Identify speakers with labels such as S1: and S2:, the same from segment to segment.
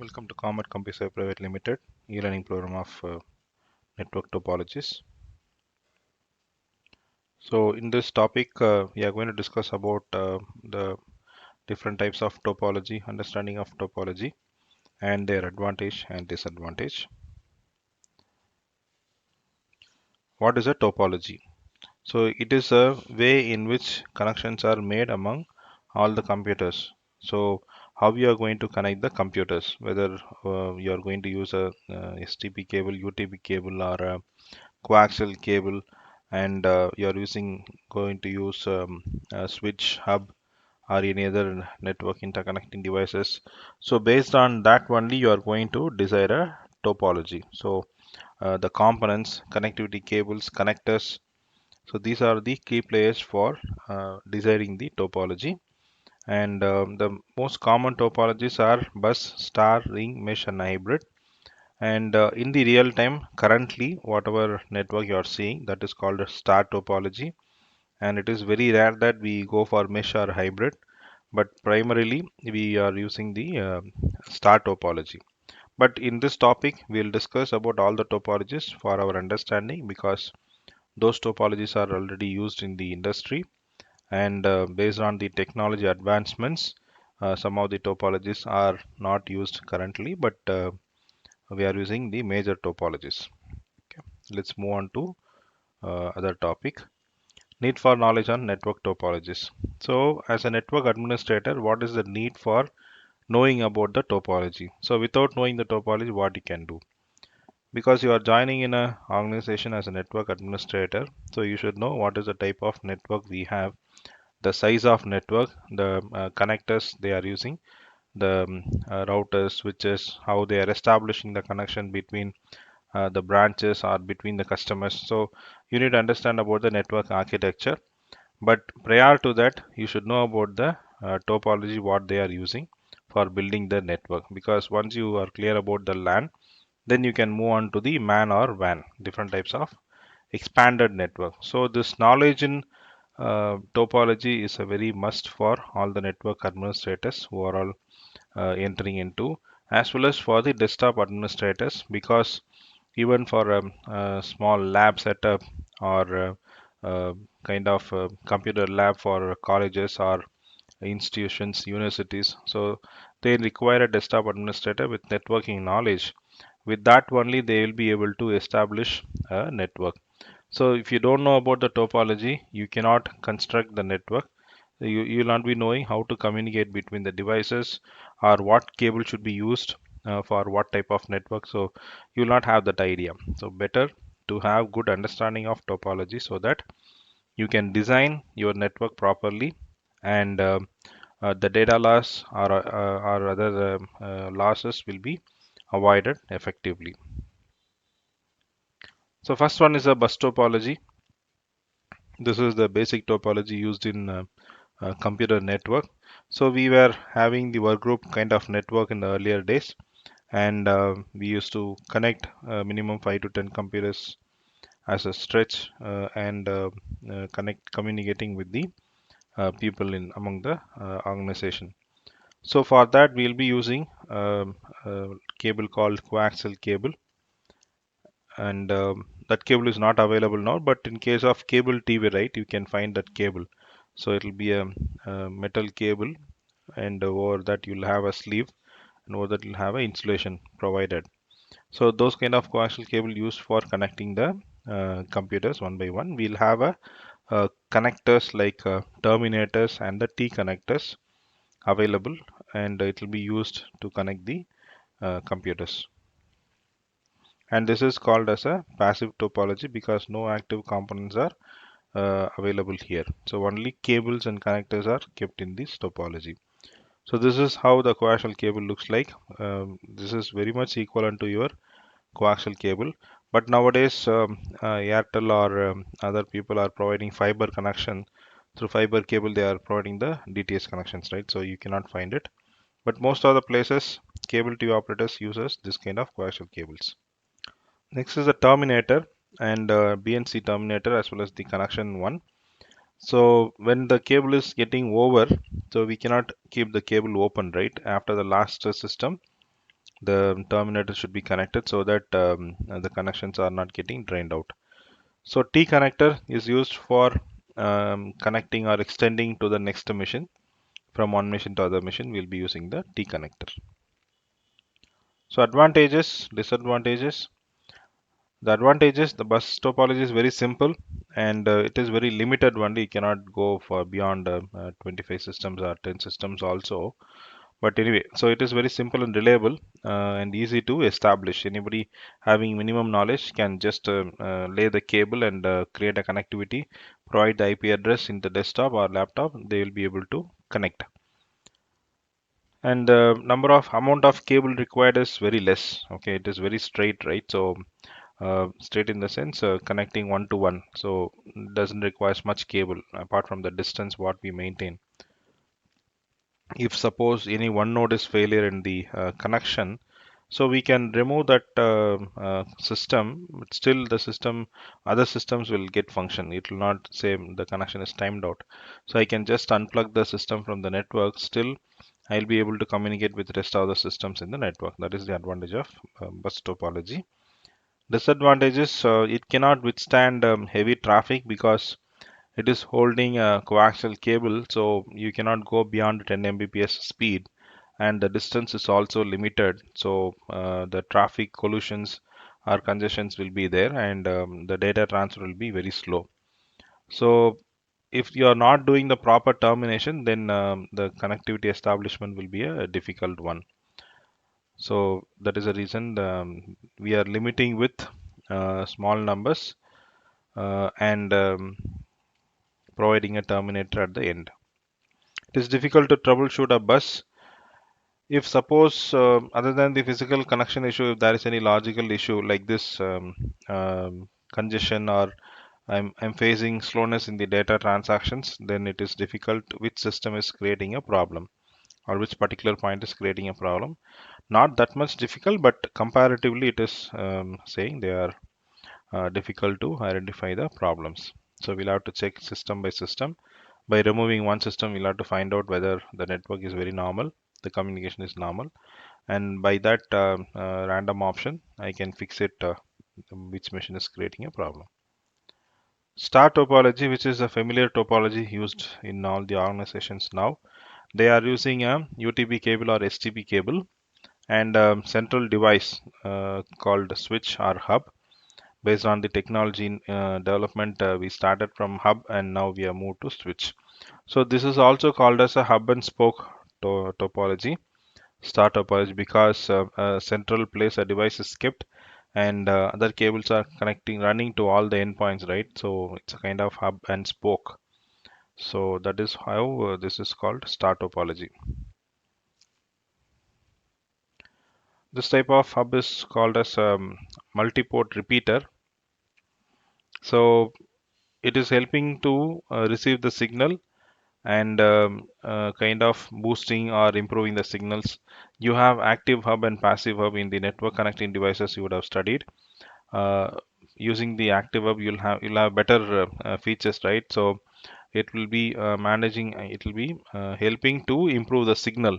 S1: Welcome to Comet Computer Private Limited e-learning program of network topologies. So in this topic, we are going to discuss about the different types of topology, understanding of topology, and their advantage and disadvantage. What is a topology? So it is a way in which connections are made among all the computers. So how you are going to connect the computers, whether you are going to use a STP cable, UTP cable, or a coaxial cable, and you are going to use a switch hub or any other network interconnecting devices. So based on that only you are going to desire a topology. So the components, connectivity cables, connectors, so these are the key players for designing the topology. And the most common topologies are bus, star, ring, mesh, and hybrid. And in the real time, currently, whatever network you are seeing, that is called a star topology. And it is very rare that we go for mesh or hybrid, but primarily we are using the star topology. But in this topic, we'll discuss about all the topologies for our understanding because those topologies are already used in the industry. And based on the technology advancements, some of the topologies are not used currently, but we are using the major topologies. Okay, let's move on to other topic. Need for knowledge on network topologies. So, as a network administrator, what is the need for knowing about the topology? So, without knowing the topology, what you can do? Because you are joining in a organization as a network administrator, so you should know what is the type of network we have, the size of network, the connectors they are using, the routers, switches, how they are establishing the connection between the branches or between the customers. So you need to understand about the network architecture. But prior to that, you should know about the topology, what they are using for building the network. Because once you are clear about the LAN, then you can move on to the MAN or WAN, different types of expanded network. So this knowledge in topology is a very must for all the network administrators who are all entering into, as well as for the desktop administrators, because even for a small lab setup or kind of computer lab for colleges or institutions, universities, so they require a desktop administrator with networking knowledge. With that only they will be able to establish a network. So if you don't know about the topology, you cannot construct the network. You will not be knowing how to communicate between the devices or what cable should be used for what type of network. So you will not have that idea. So better to have good understanding of topology so that you can design your network properly, and the data loss or other losses will be avoided effectively. So first one is a bus topology. This is the basic topology used in computer network. So we were having the workgroup kind of network in the earlier days, and we used to connect minimum 5 to 10 computers as a stretch, and communicating with the people in among the organization. So for that we'll be using a cable called coaxial cable, and that cable is not available now, but in case of cable TV, right, you can find that cable. So it'll be a metal cable, and over that you'll have a sleeve, and over that you'll have a insulation provided. So those kind of coaxial cable used for connecting the computers one by one. We'll have a connectors like terminators and the T connectors available, and it will be used to connect the computers. And this is called as a passive topology because no active components are available here. So only cables and connectors are kept in this topology. So this is how the coaxial cable looks like. This is very much equivalent to your coaxial cable. But nowadays, Airtel or other people are providing fiber connection. Through fiber cable, they are providing the DTS connections, right? So you cannot find it. But most of the places, cable TV operators uses this kind of coaxial cables. Next is the terminator and BNC terminator as well as the connection one. So when the cable is getting over, so we cannot keep the cable open, right? After the last system, the terminator should be connected so that the connections are not getting drained out. So T connector is used for connecting or extending to the next machine. From one machine to other machine, we'll be using the T connector. So advantages, disadvantages. The advantages, the bus topology is very simple and it is very limited only. You cannot go for beyond 25 systems or 10 systems also. But anyway, so it is very simple and reliable and easy to establish. Anybody having minimum knowledge can just lay the cable and create a connectivity, provide the IP address in the desktop or laptop, they will be able to connect. And the number of amount of cable required is very less. Okay, it is very straight, right? So straight in the sense connecting one to one, so doesn't require much cable apart from the distance what we maintain. If suppose any one node is failure in the connection, so we can remove that system, but still the system, other systems will get function. It will not say the connection is timed out. So I can just unplug the system from the network, still I'll be able to communicate with rest of the systems in the network. That is the advantage of bus topology. Disadvantages, it cannot withstand heavy traffic because it is holding a coaxial cable, so you cannot go beyond 10 Mbps speed, and the distance is also limited. So the traffic collisions or congestions will be there, and the data transfer will be very slow. So if you are not doing the proper termination, then the connectivity establishment will be a difficult one. So that is the reason we are limiting with small numbers and providing a terminator at the end. It is difficult to troubleshoot a bus. If suppose, other than the physical connection issue, if there is any logical issue like this congestion, or I'm facing slowness in the data transactions, then it is difficult which system is creating a problem or which particular point is creating a problem. Not that much difficult, but comparatively it is saying they are difficult to identify the problems. So we'll have to check system by system. By removing one system, we'll have to find out whether the network is very normal, the communication is normal, and by that random option, I can fix it which machine is creating a problem. Star topology, which is a familiar topology used in all the organizations now, they are using a UTP cable or STP cable and central device called switch or hub. Based on the technology development, we started from hub and now we have moved to switch. So this is also called as a hub and spoke topology, star topology, because a central place a device is kept and other cables are connecting, running to all the endpoints, right? So it's a kind of hub and spoke. So that is how this is called star topology. This type of hub is called as multi-port repeater. So it is helping to receive the signal and kind of boosting or improving the signals. You have active hub and passive hub in the network connecting devices you would have studied. Uh, Using the active hub, you'll have better features, right? So it will be managing, it will be helping to improve the signal.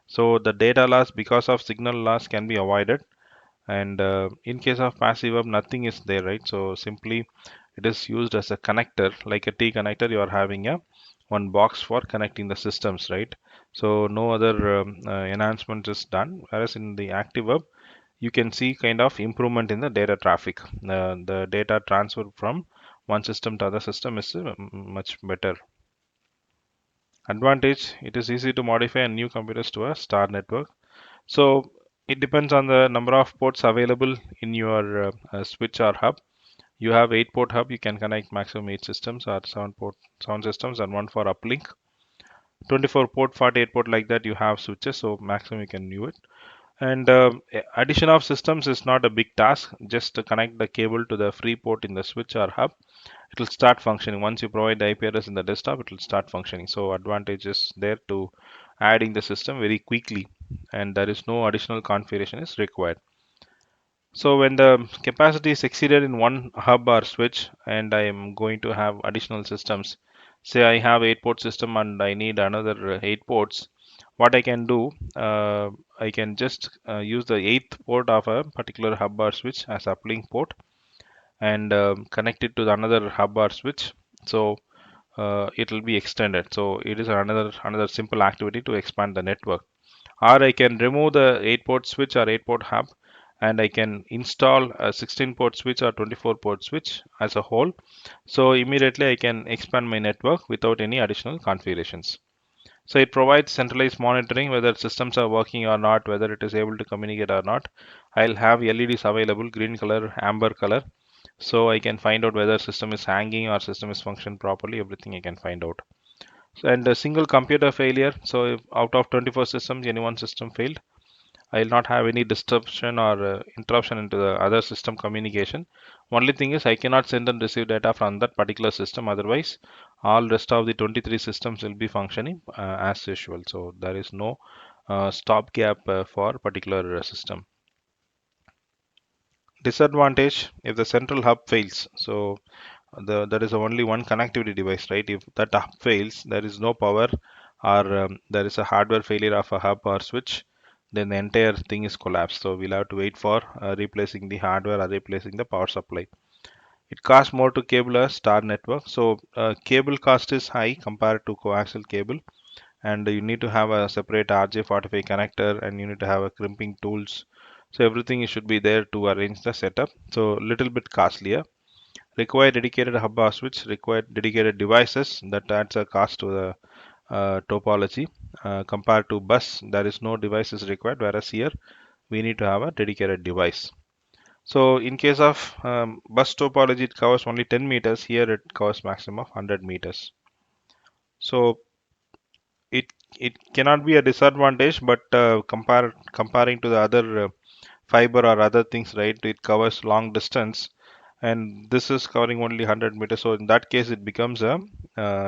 S1: So the data loss because of signal loss can be avoided. And in case of passive hub, nothing is there, right? So simply it is used as a connector, like a T connector. You are having a one box for connecting the systems, right? So no other enhancement is done. Whereas in the active hub, you can see kind of improvement in the data traffic. The data transfer from one system to other system is much better. Advantage: it is easy to modify a new computers to a star network. So it depends on the number of ports available in your switch or hub. You have 8-port hub, you can connect maximum 8 systems or 7-port sound systems and one for uplink. 24 port, 48 port, like that you have switches, so maximum you can do it. And addition of systems is not a big task. Just to connect the cable to the free port in the switch or hub, it will start functioning. Once you provide the IP address in the desktop, it will start functioning. So advantage is there to adding the system very quickly, and there is no additional configuration is required. So when the capacity is exceeded in one hub or switch and I am going to have additional systems, say I have 8-port system and I need another 8 ports, what I can do, I can just use the 8th port of a particular hub or switch as uplink port and connect it to the another hub or switch. So it will be extended. So it is another simple activity to expand the network. Or I can remove the 8 port switch or 8 port hub and I can install a 16 port switch or 24 port switch as a whole. So immediately I can expand my network without any additional configurations. So it provides centralized monitoring whether systems are working or not, whether it is able to communicate or not. I'll have LEDs available, green color, amber color, so I can find out whether system is hanging or system is functioning properly. Everything I can find out. So, and a single computer failure. So if out of 24 systems, any one system failed, I'll not have any disruption or interruption into the other system communication. Only thing is I cannot send and receive data from that particular system. Otherwise, all rest of the 23 systems will be functioning as usual. So there is no stopgap for particular system. Disadvantage if the central hub fails. So there is only one connectivity device, right? If that hub fails, there is no power or there is a hardware failure of a hub or switch, then the entire thing is collapsed. So we'll have to wait for replacing the hardware or replacing the power supply. It costs more to cable a star network. So cable cost is high compared to coaxial cable, and you need to have a separate RJ45 connector, and you need to have a crimping tools. So everything should be there to arrange the setup. So little bit costlier. Require dedicated hub or switch, require dedicated devices, that adds a cost to the topology. Compared to bus, there is no devices required, whereas here we need to have a dedicated device. So in case of bus topology, it covers only 10 meters. Here it covers maximum of 100 meters. So it it cannot be a disadvantage, but comparing to the other fiber or other things, right? It covers long distance, and this is covering only 100 meters. So in that case, it becomes a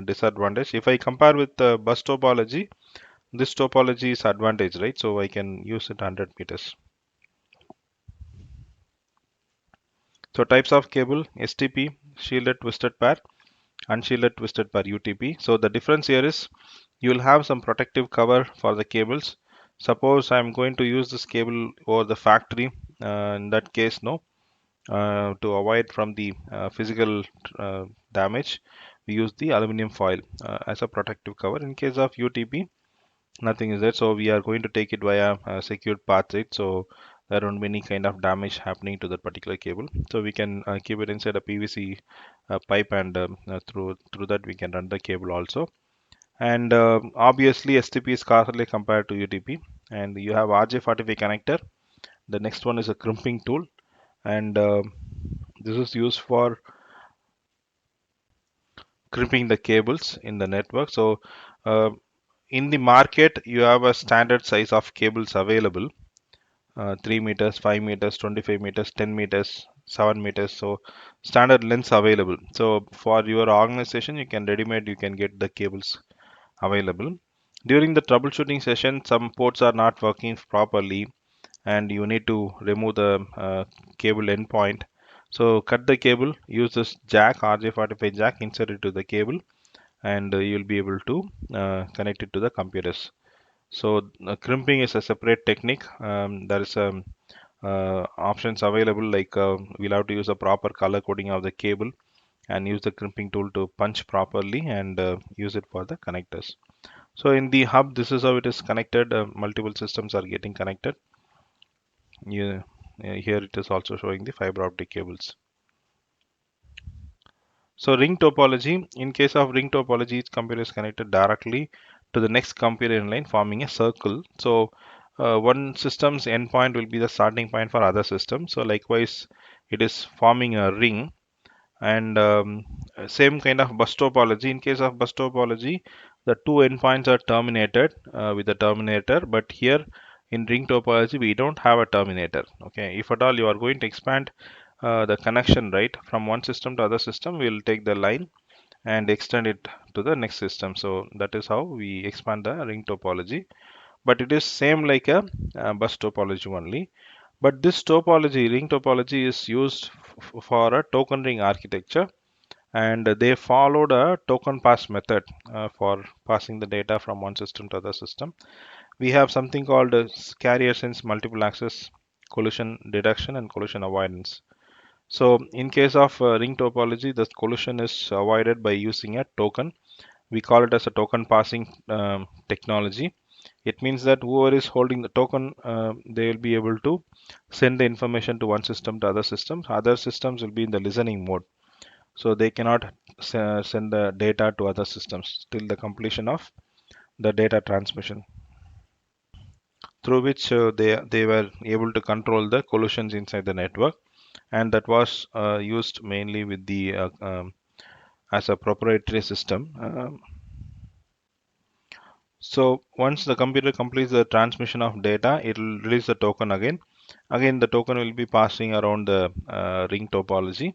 S1: disadvantage. If I compare with the bus topology, this topology is advantage, right? So I can use it 100 meters. So types of cable: STP, shielded twisted pair, unshielded twisted pair, UTP. So the difference here is you will have some protective cover for the cables. Suppose I'm going to use this cable over the factory. In that case, no, to avoid from the physical damage, we use the aluminum foil as a protective cover. In case of UTP, nothing is there, so we are going to take it via a secured path, right? So there won't be any kind of damage happening to that particular cable. So we can keep it inside a PVC pipe, and through that we can run the cable also. And obviously STP is costly compared to UTP. And you have RJ45 connector. The next one is a crimping tool, and this is used for crimping the cables in the network. So uh, in the market, you have a standard size of cables available: 3 meters, 5 meters, 25 meters, 10 meters, 7 meters. So standard lengths available. So for your organization, you can ready-made, you can get the cables available. During the troubleshooting session, some ports are not working properly, and you need to remove the cable endpoint. So cut the cable, use this jack, RJ45 jack, insert it to the cable, and you'll be able to connect it to the computers. So crimping is a separate technique. There is options available, like we'll have to use a proper color coding of the cable and use the crimping tool to punch properly, and use it for the connectors. So in the hub, this is how it is connected. Multiple systems are getting connected. Here it is also showing the fiber optic cables. So ring topology, in case of ring topology, each computer is connected directly to the next computer in line, forming a circle. So one system's endpoint will be the starting point for other systems. So likewise, it is forming a ring. And same kind of bus topology. In case of bus topology, the two endpoints are terminated with the terminator. But here in ring topology, we don't have a terminator. Okay, if at all you are going to expand the connection, right, from one system to other system, we'll take the line and extend it to the next system. So that is how we expand the ring topology. But it is same like a bus topology only. But this topology, ring topology, is used for a token ring architecture. and they followed a token pass method for passing the data from one system to other system. We have something called carrier sense multiple access, collision detection, and collision avoidance. So in case of ring topology, the collision is avoided by using a token. We call it as a token passing technology. It means that whoever is holding the token, they will be able to send the information to one system to other systems. Other systems will be in the listening mode, so they cannot send the data to other systems till the completion of the data transmission, through which they were able to control the collisions inside the network, and that was used mainly with the as a proprietary system. So once the computer completes the transmission of data, it will release the token again. Again, the token will be passing around the ring topology.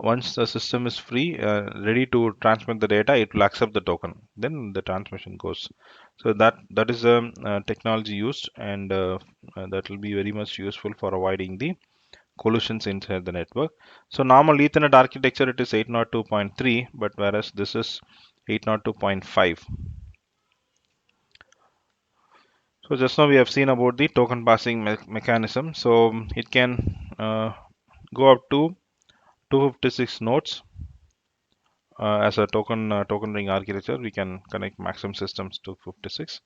S1: Once the system is free, ready to transmit the data, it will accept the token. Then the transmission goes. So that is the technology used, and that will be very much useful for avoiding the collisions inside the network. So normal Ethernet architecture, it is 802.3, but whereas this is 802.5. So just now we have seen about the token passing mechanism. So it can go up to 256 nodes as a token ring architecture. We can connect maximum systems to 56.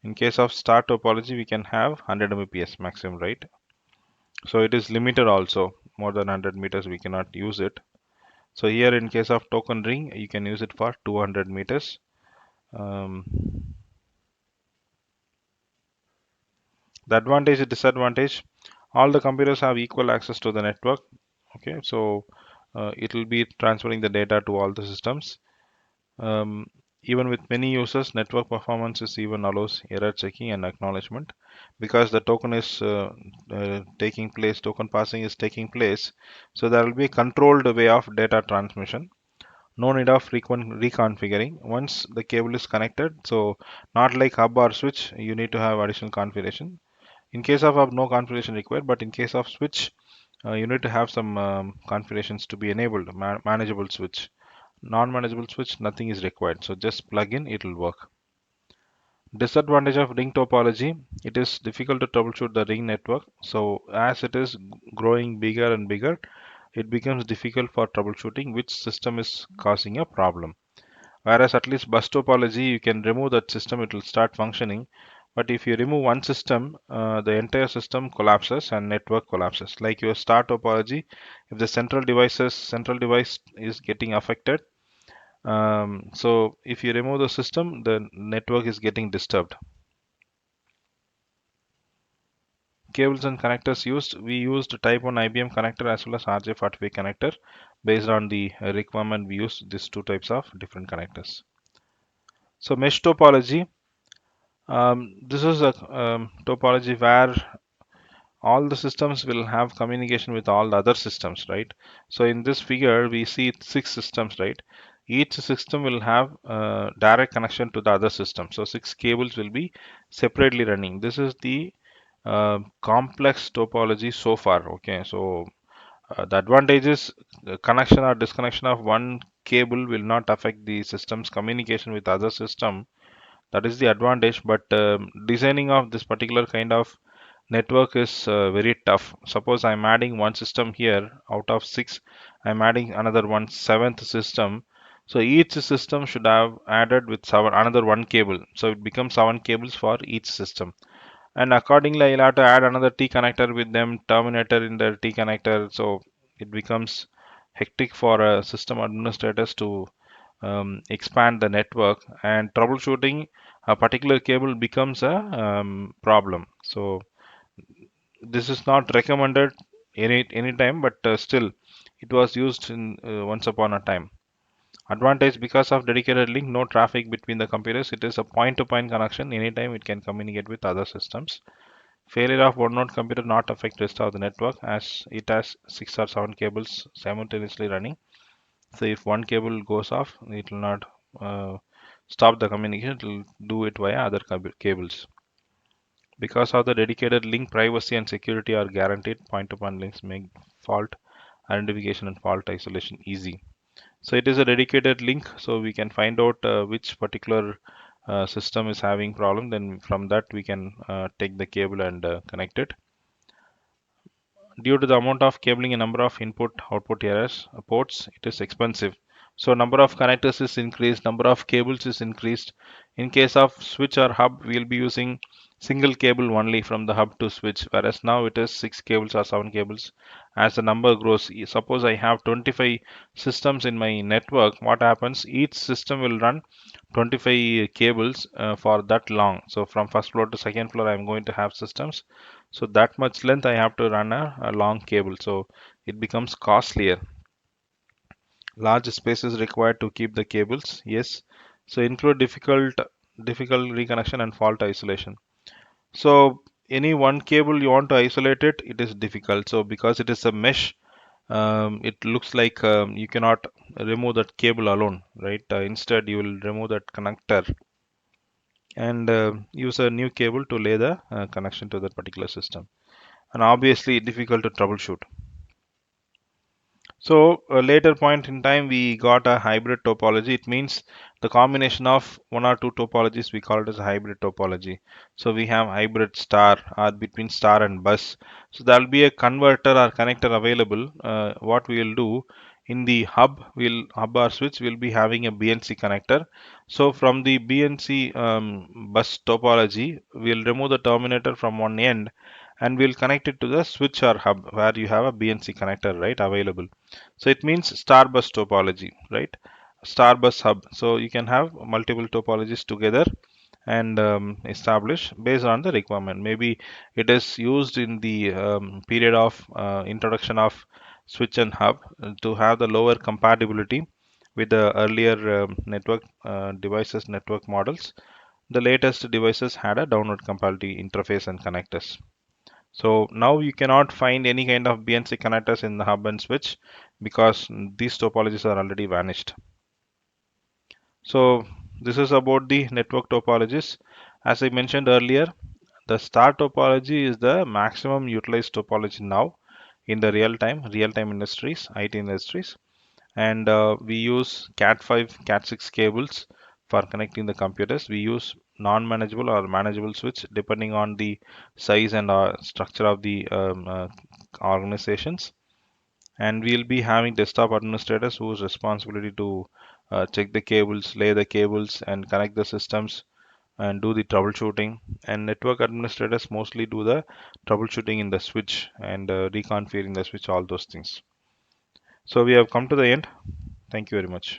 S1: In case of star topology, we can have 100 Mbps maximum, right? So it is limited also. More than 100 meters we cannot use it. So here in case of token ring, you can use it for 200 meters. Um, the advantage and disadvantage, all the computers have equal access to the network. Okay, so it will be transferring the data to all the systems. Um, Even with many users, network performance is even allows error checking and acknowledgement, because the token is taking place, token passing is taking place. So there will be a controlled way of data transmission. No need of frequent reconfiguring once the cable is connected. So not like hub or switch, you need to have additional configuration. In case of hub, no configuration required, but in case of switch, you need to have some configurations to be enabled. Manageable switch, non-manageable switch, nothing is required. So just plug in, it will work. Disadvantage of ring topology, it is difficult to troubleshoot the ring network. So as it is growing bigger and bigger, it becomes difficult for troubleshooting which system is causing a problem. Whereas at least bus topology, you can remove that system, it will start functioning. But if you remove one system, the entire system collapses and network collapses. Like your star topology, if the central device is getting affected, so if you remove the system, the network is getting disturbed. Cables and connectors used, we used type 1 IBM connector as well as RJ45 connector. Based on the requirement, we used these two types of different connectors. So mesh topology, this is a topology where all the systems will have communication with all the other systems, right? So in this figure, we see 6 systems, right? Each system will have direct connection to the other system. So 6 cables will be separately running. This is the complex topology so far. Okay, so the advantage is the connection or disconnection of one cable will not affect the system's communication with other system. That is the advantage, but designing of this particular kind of network is very tough. Suppose I'm adding one system here out of 6, I'm adding another one, seventh system. So each system should have added with another one cable. So it becomes 7 cables for each system. And accordingly, I'll have to add another T connector with them, terminator in the T connector. So it becomes hectic for system administrators to expand the network, and troubleshooting a particular cable becomes a problem. So this is not recommended any time, but still it was used in once upon a time. Advantage, because of dedicated link, no traffic between the computers. It is a point-to-point connection. Anytime it can communicate with other systems. Failure of one node computer not affect rest of the network, as it has 6 or 7 cables simultaneously running. So if one cable goes off, it will not uh, stop the communication. It will do it via other cables. Because of the dedicated link, privacy and security are guaranteed. Point-to-point links make fault identification and fault isolation easy. So it is a dedicated link, so we can find out which particular system is having problem. Then from that we can take the cable and connect it. Due to the amount of cabling and number of input output errors ports, it is expensive. So number of connectors is increased, number of cables is increased. In case of switch or hub, we will be using single cable only from the hub to switch, whereas now it is 6 cables or 7 cables. As the number grows, suppose I have 25 systems in my network, what happens, each system will run 25 cables for that long. So from first floor to second floor, I'm going to have systems. So that much length I have to run a long cable. So it becomes costlier. Large space is required to keep the cables. Yes. So include difficult reconnection and fault isolation. So any one cable you want to isolate it, it is difficult. So because it is a mesh, it looks like you cannot remove that cable alone, right? Instead, you will remove that connector and use a new cable to lay the connection to that particular system. And obviously difficult to troubleshoot. So a later point in time we got a hybrid topology. It means the combination of one or two topologies, we call it as a hybrid topology. So we have hybrid star or between star and bus. So there will be a converter or connector available. What we will do in the hub, will hub or switch will be having a BNC connector. So from the BNC bus topology, we'll remove the terminator from one end and we'll connect it to the switch or hub where you have a BNC connector, right, available. So it means star bus topology, right? Star bus hub. So you can have multiple topologies together and establish based on the requirement. Maybe it is used in the period of introduction of switch and hub to have the lower compatibility with the earlier network devices, network models. The latest devices had a downward compatibility interface and connectors. So now you cannot find any kind of BNC connectors in the hub and switch because these topologies are already vanished. So this is about the network topologies. As I mentioned earlier, the star topology is the maximum utilized topology now in the real-time industries, IT industries. And we use Cat5, Cat6 cables for connecting the computers. We use non-manageable or manageable switch depending on the size and structure of the organizations. And we'll be having desktop administrators whose responsibility to check the cables, lay the cables, and connect the systems and do the troubleshooting. And network administrators mostly do the troubleshooting in the switch and reconfiguring the switch, all those things. So we have come to the end. Thank you very much.